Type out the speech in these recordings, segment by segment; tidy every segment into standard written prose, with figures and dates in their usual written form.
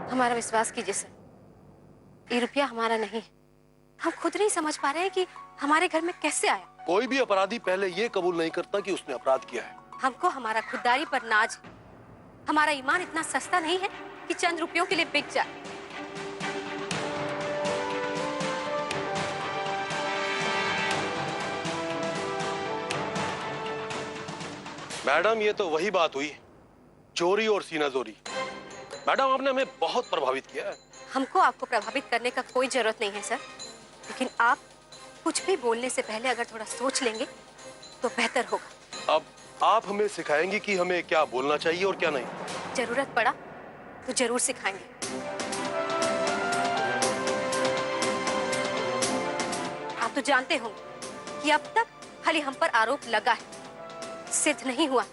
हमारा विश्वास कीजिए सर, ये रुपया हमारा नहीं है। हम खुद नहीं समझ पा रहे हैं कि हमारे घर में कैसे आया। कोई भी अपराधी पहले ये कबूल नहीं करता कि उसने अपराध किया है। हमको हमारा खुददारी पर नाज है। हमारा ईमान इतना सस्ता नहीं है कि चंद रुपयों के लिए बिक जाए। मैडम, ये तो वही बात हुई, चोरी और सीनाजोरी। मैडम, आपने हमें बहुत प्रभावित किया है। हमको आपको प्रभावित करने का कोई जरूरत नहीं है सर, लेकिन आप कुछ भी बोलने से पहले अगर थोड़ा सोच लेंगे तो बेहतर होगा। अब आप हमें सिखाएंगी कि हमें क्या बोलना चाहिए और क्या नहीं। जरूरत पड़ा तो जरूर सिखाएंगे। आप तो जानते होंगे कि अब तक खाली हम पर आरोप लगा है, सिद्ध नहीं हुआ।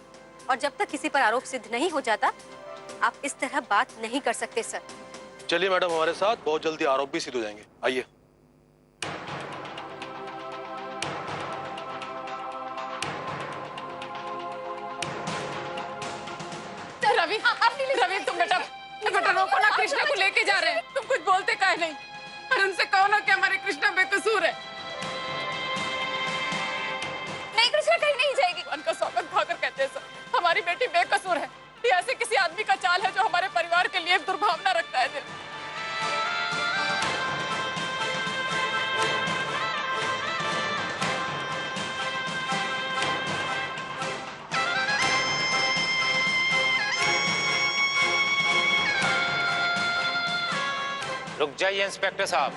और जब तक किसी पर आरोप सिद्ध नहीं हो जाता, आप इस तरह बात नहीं कर सकते सर। चलिए मैडम, हमारे साथ बहुत जल्दी आरोप भी सिद्ध हो जाएंगे। आइए। रवि, रवि तुम बेटा रोको ना, कृष्णा को लेके जा रहे हैं। तुम कुछ बोलते काहे नहीं? और उनसे कहो ना कि हमारे कृष्णा बेकसूर है। नहीं, कृष्णा कहीं नहीं जाएगी। उनका स्वागत भाकर कहते हैं सर, हमारी बेटी बेकसूर है। ये ऐसे किसी आदमी का चाल है जो हमारे परिवार के लिए एक दुर्भावना रखता है। दिल रुक जाइए इंस्पेक्टर साहब।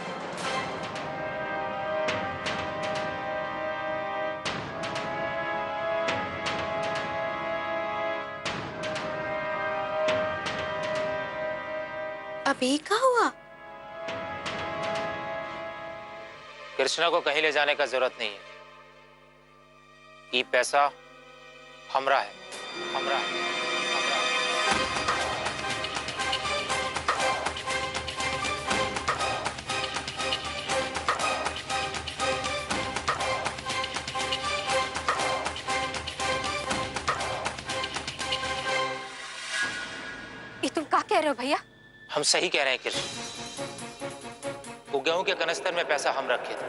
अभी क्या हुआ? कृष्णा को कहीं ले जाने का जरूरत नहीं है। ये पैसा हमरा है, हमरा है, हमरा है। ये तुम क्या कह रहे हो भैया? हम सही कह रहे हैं कृष्ण। वो गेहूं के कनस्तर में पैसा हम रखे थे।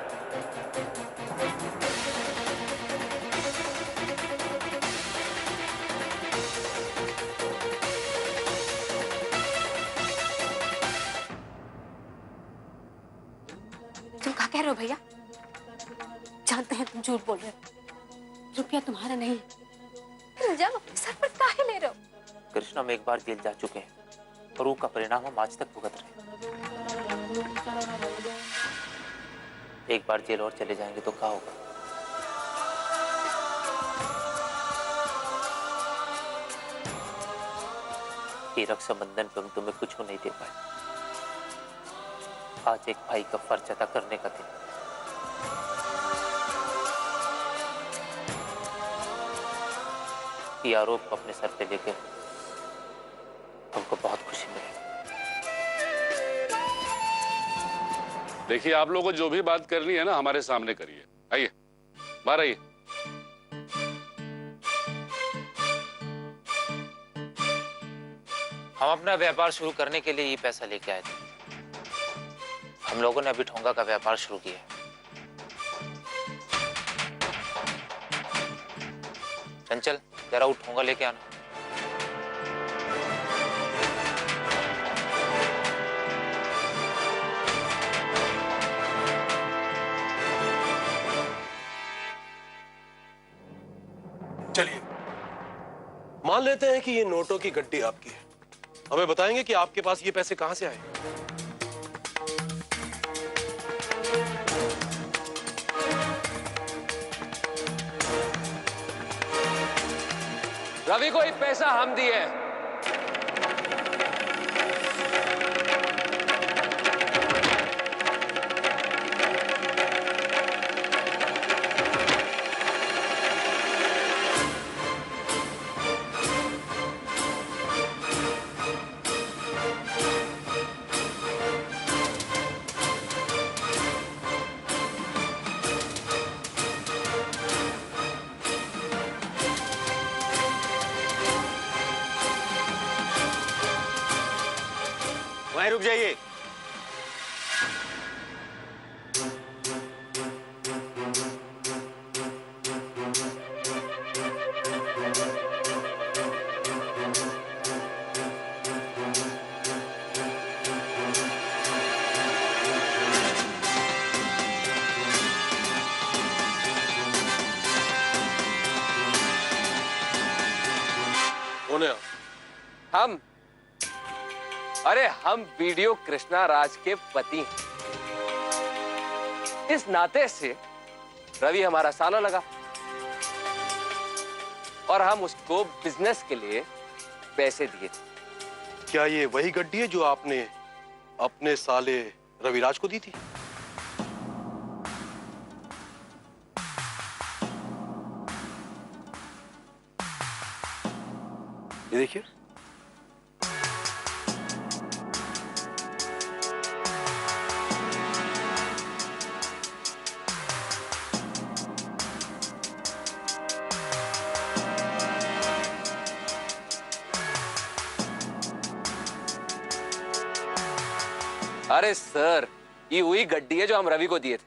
तुम क्या कह रहे हो भैया? जानते हैं तुम झूठ बोल रहे हो। रुपया तुम्हारा नहीं है, फिर इल्जाम अपने सर पर काहे ले रहे हो? कृष्ण हम एक बार जेल जा चुके हैं और वो का परिणाम हम आज तक भुगत रहे हैं। एक बार जेल और चले जाएंगे तो क्या होगा? ये रक्षाबंधन पे हम तुम्हें कुछ नहीं दे पाए। आज एक भाई का फर्ज अदा करने का दिन। ये आरोप अपने सर पे लेके हमको बहुत खुशी मिली। देखिए, आप लोगों को जो भी बात करनी है ना, हमारे सामने करिए। आइए, बाहर आइए। हम अपना व्यापार शुरू करने के लिए ये पैसा लेके आए थे। हम लोगों ने अभी ठोंगा का व्यापार शुरू किया है। चंचल, जरा वो ठोंगा लेके आना। चलिए, मान लेते हैं कि ये नोटों की गड्डी आपकी है। हमें बताएंगे कि आपके पास ये पैसे कहां से आए? रवि को ये पैसा हम दिए हैं। रुक जाइए। कौन है आप? हम अरे हम वीडियो कृष्णा राज के पति हैं। इस नाते से रवि हमारा साला लगा और हम उसको बिजनेस के लिए पैसे दिए थे। क्या ये वही गड्डी है जो आपने अपने साले रविराज को दी थी? ये देखिए, अरे सर, ये वही गड्डी है जो हम रवि को दिए थे।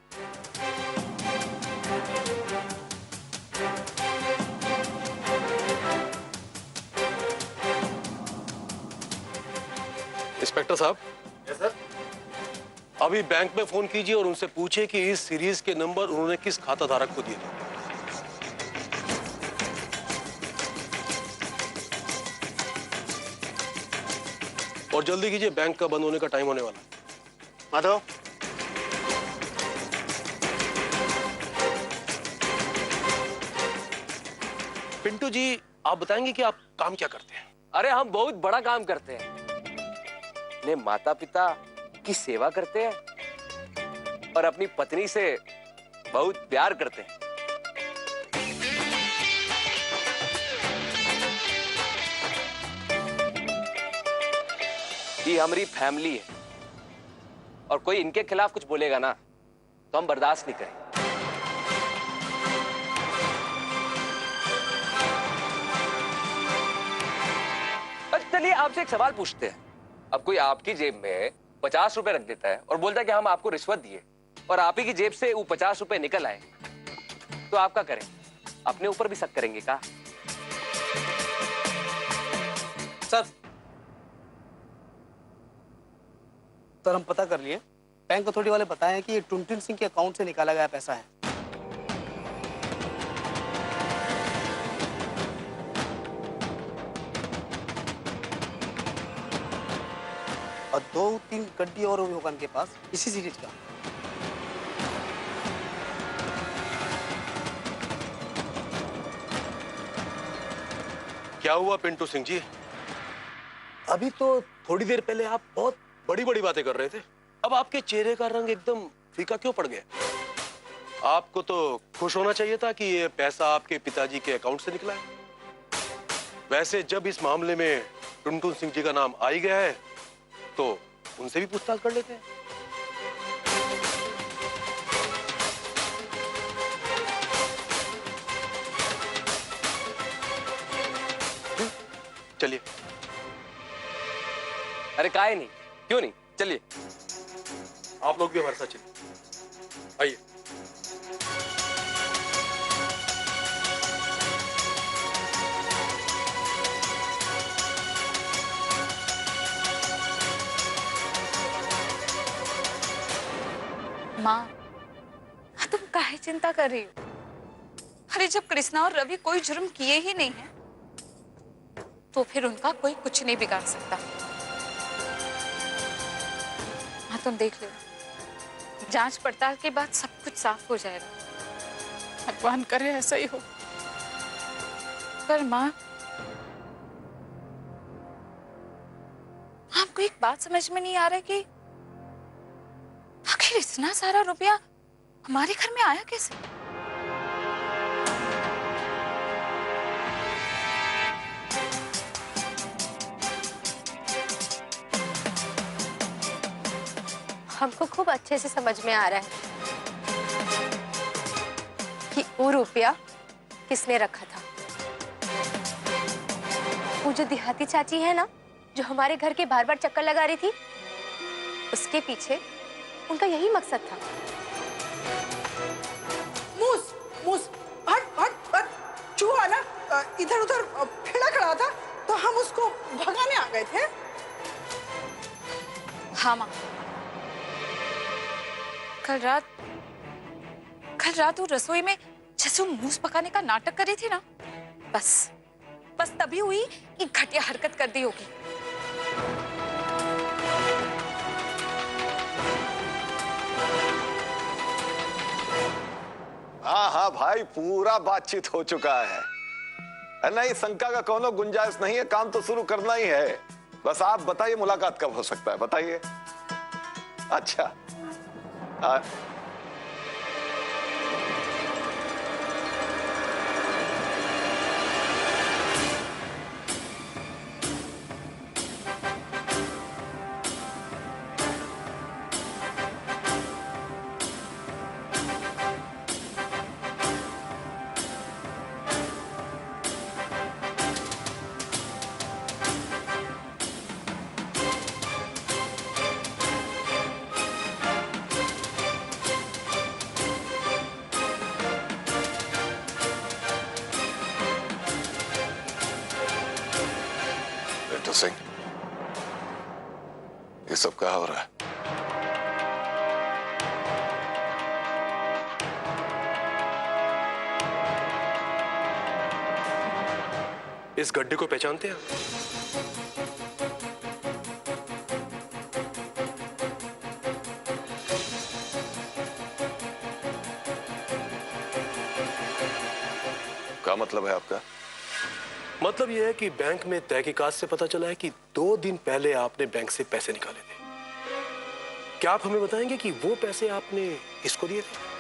इंस्पेक्टर साहब। Yes sir. अभी बैंक में फोन कीजिए और उनसे पूछिए कि इस सीरीज के नंबर उन्होंने किस खाता धारक को दिए थे। और जल्दी कीजिए, बैंक का बंद होने का टाइम होने वाला है। माधव, पिंटू जी, आप बताएंगे कि आप काम क्या करते हैं? अरे हम बहुत बड़ा काम करते हैं। अपने माता पिता की सेवा करते हैं और अपनी पत्नी से बहुत प्यार करते हैं। ये हमारी फैमिली है और कोई इनके खिलाफ कुछ बोलेगा ना तो हम बर्दाश्त नहीं करेंगे। चलिए आपसे एक सवाल पूछते हैं। अब कोई आपकी जेब में 50 रुपए रख देता है और बोलता है कि हम आपको रिश्वत दिए और आप ही की जेब से वो 50 रुपए निकल आए, तो आप क्या करें? अपने ऊपर भी शक करेंगे क्या? सर हम पता कर लिए, बैंक अथॉरिटी वाले बताए कि ये टुनटुन सिंह के अकाउंट से निकाला गया पैसा है। और 2-3 गड्डी और होगा उनके पास इसी सीरीज का। क्या हुआ पिंटू सिंह जी? अभी तो थोड़ी देर पहले आप बहुत बड़ी बड़ी बातें कर रहे थे, अब आपके चेहरे का रंग एकदम फीका क्यों पड़ गया? आपको तो खुश होना चाहिए था कि ये पैसा आपके पिताजी के अकाउंट से निकला है। वैसे जब इस मामले में टुनटुन सिंह जी का नाम आ ही गया है तो उनसे भी पूछताछ कर लेते हैं। चलिए। अरे काहे नहीं, क्यों नहीं, चलिए। आप लोग भी हमारे साथ चलिए, आइए। माँ, तुम काहे चिंता कर रही हो? अरे जब कृष्णा और रवि कोई जुर्म किए ही नहीं है तो फिर उनका कोई कुछ नहीं बिगाड़ सकता। हाँ तुम देख लो, जांच पड़ताल के बाद सब कुछ साफ हो जाएगा। भगवान करे ऐसा ही हो। पर माँ, आपको एक बात समझ में नहीं आ रहा कि आखिर इतना सारा रुपया हमारे घर में आया कैसे? हमको खूब अच्छे से समझ में आ रहा है कि वो रुपया किसने रखा था। वो जो देहाती चाची है ना, जो हमारे घर के बार बार चक्कर लगा रही थी, उसके पीछे उनका यही मकसद था। मूस मूस हट हट हट। चूहा ना इधर उधर फिड़क रहा था तो हम उसको भगाने आ गए थे। हाँ माँ, कल रात वो रसोई में जैसे मूस पकाने का नाटक कर रही थी ना, बस तभी हुई कि घटिया हरकत कर दी होगी। हाँ हाँ भाई, पूरा बातचीत हो चुका है। नहीं, शंका का कोनो गुंजाइश नहीं है, काम तो शुरू करना ही है। बस आप बताइए मुलाकात कब हो सकता है, बताइए। अच्छा पिंटू सिंह, ये सब क्या हो रहा है? इस गड्ढे को पहचानते हैं? क्या मतलब है आपका? मतलब यह है कि बैंक में तहकीकात से पता चला है कि 2 दिन पहले आपने बैंक से पैसे निकाले थे। क्या आप हमें बताएंगे कि वो पैसे आपने किसको दिए थे?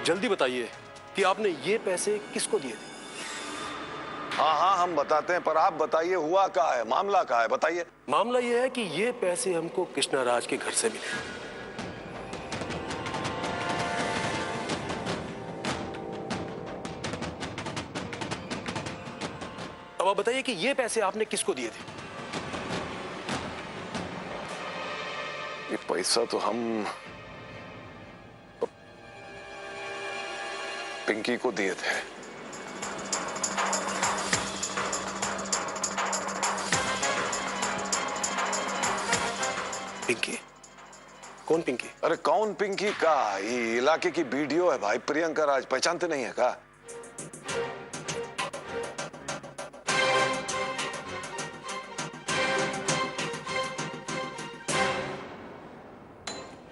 जल्दी बताइए कि आपने ये पैसे किसको दिए थे? हाँ हाँ, हम बताते हैं, पर आप बताइए हुआ क्या है, मामला क्या है, बताइए। मामला यह है कि ये पैसे हमको कृष्णा राज के घर से मिले। अब आप बताइए कि ये पैसे आपने किसको दिए थे? ये पैसा तो हम पिंकी को दिए थे। पिंकी? कौन पिंकी? अरे कौन पिंकी का? ये इलाके की वीडियो है भाई, प्रियंका राज, पहचानते नहीं है का?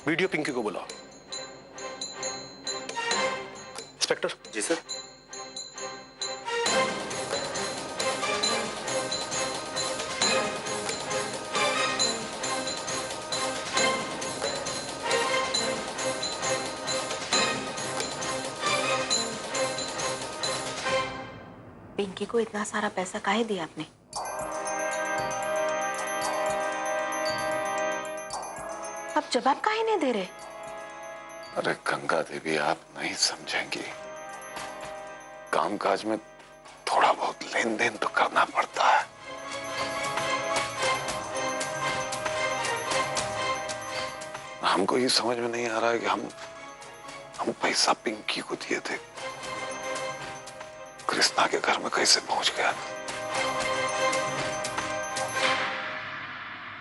वीडियो पिंकी को बुलाओ। इंस्पेक्टर। जी सर। पिंकी को इतना सारा पैसा काहे दिया आपने? आप जवाब काहे नहीं दे रहे? अरे गंगा देवी, आप नहीं समझेंगी। कामकाज में थोड़ा बहुत लेन देन तो करना पड़ता है। हमको ये समझ में नहीं आ रहा है कि हम पैसा पिंकी को दिए थे, कृष्णा के घर में कैसे पहुंच गया?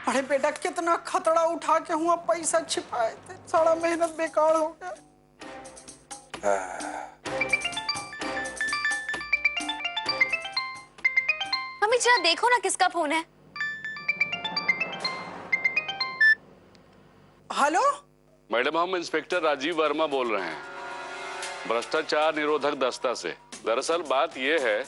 अरे बेटा, कितना खतरा उठा के हुआ पैसा छिपाए थे, सारा मेहनत बेकार हो गया। मम्मी जरा देखो ना किसका फोन है। हेलो मैडम, हम इंस्पेक्टर राजीव वर्मा बोल रहे हैं, भ्रष्टाचार निरोधक दस्ता से। दरअसल बात यह है,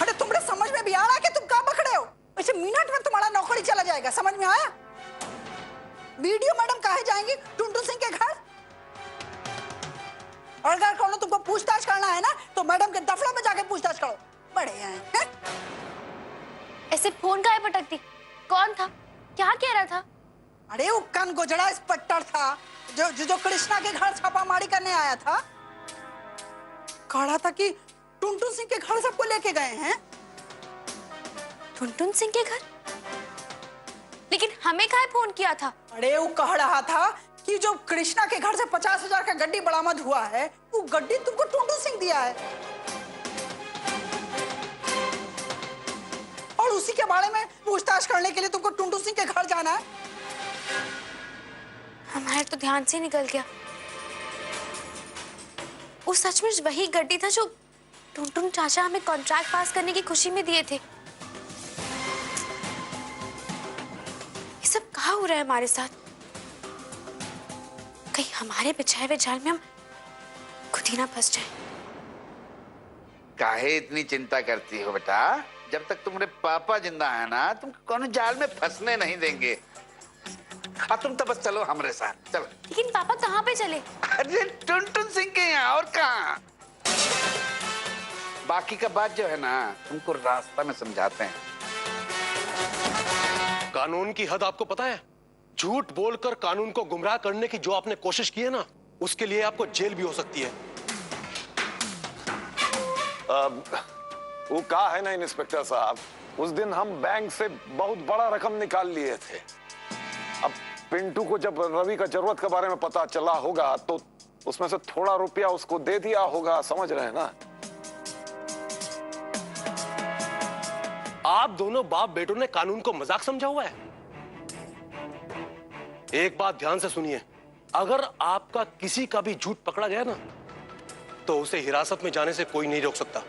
अरे तुमने समझ में भी आ रहा कि तुम कहाँ पकड़े हो? वैसे मिनट में तुम्हारा नौकरी चला जाएगा, समझ में आया? वीडियो मैडम काहे जाएंगी टुनटुन सिंह के घर? और अगर कौन तुमको पूछताछ करना है ना तो मैडम के दफड़ा में जाके पूछताछ करो। बड़े हैं। ऐसे फोन काहे पटकती? कौन था? क्या कह रहा था? अरे वो कन गोजड़ा इंस्पेक्टर था जो कृष्णा के घर छापामारी करने आया था। कह रहा था कि टुनटुन सिंह के घर सबको लेके गए हैं। टुनटुन सिंह के घर? लेकिन हमें काहे फोन किया था? अरे वो कह रहा था कि जो कृष्णा के घर से 50,000 का गड्डी बरामद हुआ है वो गड्डी तुमको टुनटुन सिंह दिया है और उसी के बारे में पूछताछ करने के लिए तुमको टुनटुन सिंह के घर जाना है। हमारे तो ध्यान से निकल गया। वो सचमुच वही गड्डी था जो टुनटुन चाचा हमें कॉन्ट्रैक्ट पास करने की खुशी में दिए थे। ये सब कहाँ हो रहा है हमारे साथ? कहीं हमारे बिछाए हुए जाल में हम खुद ही ना फंस जाए। काहे इतनी चिंता करती हो बेटा? जब तक तुम्हारे पापा जिंदा है ना तुम कौन जाल में फंसने नहीं देंगे। हाँ तुम तो बस चलो हमारे साथ चलो। लेकिन पापा कहाँ पे चले? अरे टुनटुन सिंह के यहाँ और कहाँ। बाकी का बात जो है ना तुमको रास्ता में समझाते हैं। कानून की हद आपको पता है? झूठ बोलकर कानून को गुमराह करने की जो आपने कोशिश की है ना उसके लिए आपको जेल भी हो सकती है। वो कहा है ना इंस्पेक्टर साहब, उस दिन हम बैंक से बहुत बड़ा रकम निकाल लिए थे। अब पिंटू को जब रवि का जरूरत के बारे में पता चला होगा तो उसमें से थोड़ा रुपया उसको दे दिया होगा, समझ रहे हैं ना? आप दोनों बाप बेटों ने कानून को मजाक समझा हुआ है। एक बात ध्यान से सुनिए, अगर आपका किसी का भी झूठ पकड़ा गया ना तो उसे हिरासत में जाने से कोई नहीं रोक सकता।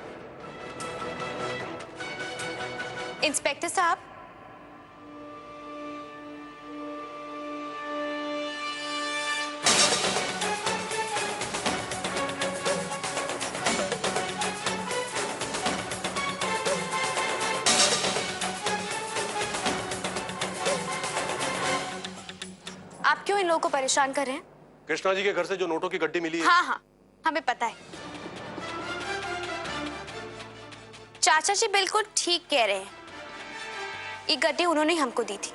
इंस्पेक्टर साहब, आप क्यों इन लोगों को परेशान कर रहे हैं? कृष्णा जी के घर से जो नोटों की गड्डी मिली है। हाँ हाँ, हमें पता है। चाचा जी बिल्कुल ठीक कह रहे हैं। ये गड्डी उन्होंने हमको दी थी।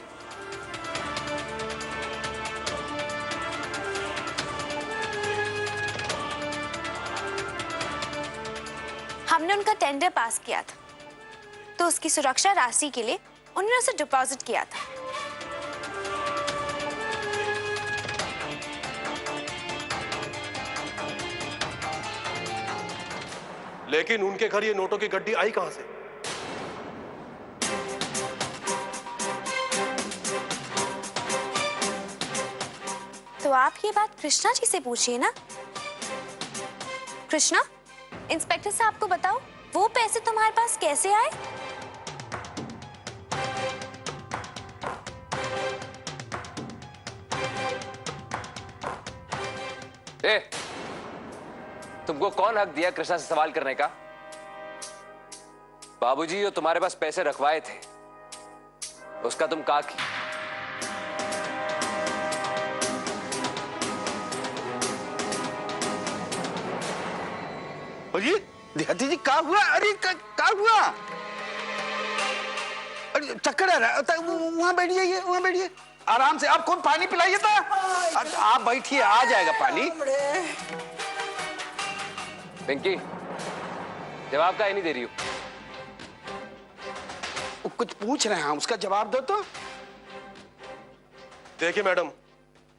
हमने उनका टेंडर पास किया था तो उसकी सुरक्षा राशि के लिए उन्होंने उसे डिपॉजिट किया था। लेकिन उनके घर ये नोटों की गड्डी आई कहां से? तो आप ये बात कृष्णा जी से पूछिए ना। कृष्णा, इंस्पेक्टर साहब को बताओ वो पैसे तुम्हारे पास कैसे आए? तुमको कौन हक दिया कृष्णा से सवाल करने का? बाबूजी जो तुम्हारे पास पैसे रखवाए थे उसका तुम का की? अरे देहाती जी क्या हुआ? अरे क्या हुआ? अरे चक्कर आ रहा है। वहां बैठिए, वहां बैठिए आराम से। आप कौन पानी पिलाइए था? आप बैठिए, आ जाएगा पानी। पिंकी, जवाब का ही नहीं दे रही हो? कुछ पूछ रहे हैं, उसका जवाब दो तो। देखिए मैडम,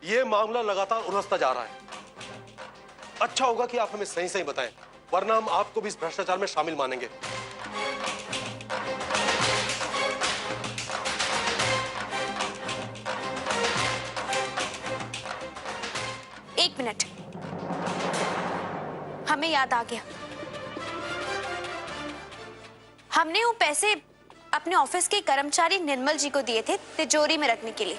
ये मामला लगातार उलझता जा रहा है। अच्छा होगा कि आप हमें सही सही बताएं, वरना हम आपको भी इस भ्रष्टाचार में शामिल मानेंगे। एक मिनट, हमें याद आ गया। हमने वो पैसे अपने ऑफिस के कर्मचारी निर्मल जी को दिए थे तिजोरी में रखने के लिए।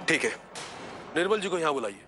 ठीक है, निर्मल जी को यहां बुलाइए।